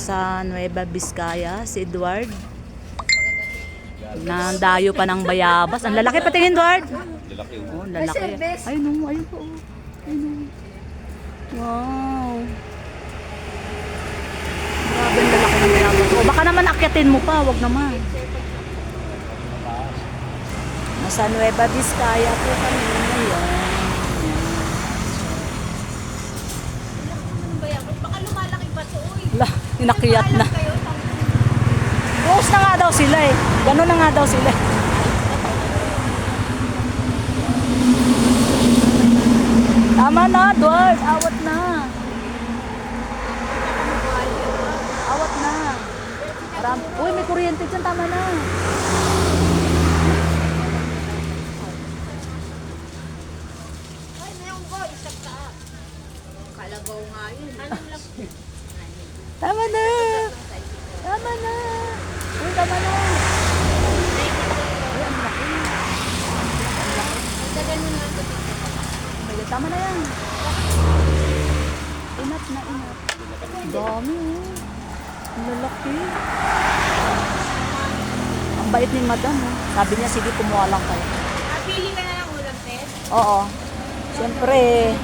Nasa Nueva Vizcaya, si Edward. Nandayo pa ng bayabas. Ang lalaki, patingin, Edward. Lalaki. Oh, lalaki. Ayun o, ayun po. Ayun o. Wow. Grabe ang lalaki ng bayabas. O baka naman akyatin mo pa, wag naman. Nasa Nueva Vizcaya po kami ngayon. Baka lumalaki pa to, uy. Inakyat na. Buhos na nga daw sila eh. Gano'n na nga daw sila. Tama na, Edward. Awat na. Awat na. Uy, may kuryente dyan. Tama na. Ay, mayroon ko, isang taas. Kalabaw nga yun. Anong lang? Tama na. Tama na. Uy, tama na. Uy, ang laki. Dagan mo na ito. Ay, tama na yan. Inat na, inat. Ang dami oh. Ang lalaki. Ang bait ni madam oh. Sabi niya, sige, kumuha lang kayo. Pili ka na lang ulam, Pet. Oo. Siyempre,